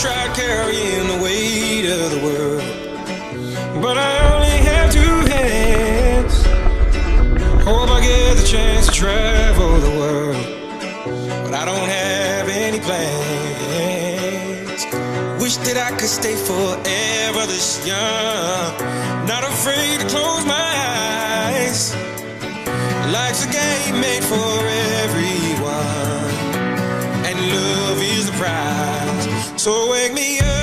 tried carrying the weight of the world, but I only have two hands. Hope I get the chance to travel the world, but I don't have any plans. Wish that I could stay forever this young, not afraid to close my eyes. Life's a game made for everyone, and love is the prize. So wake me up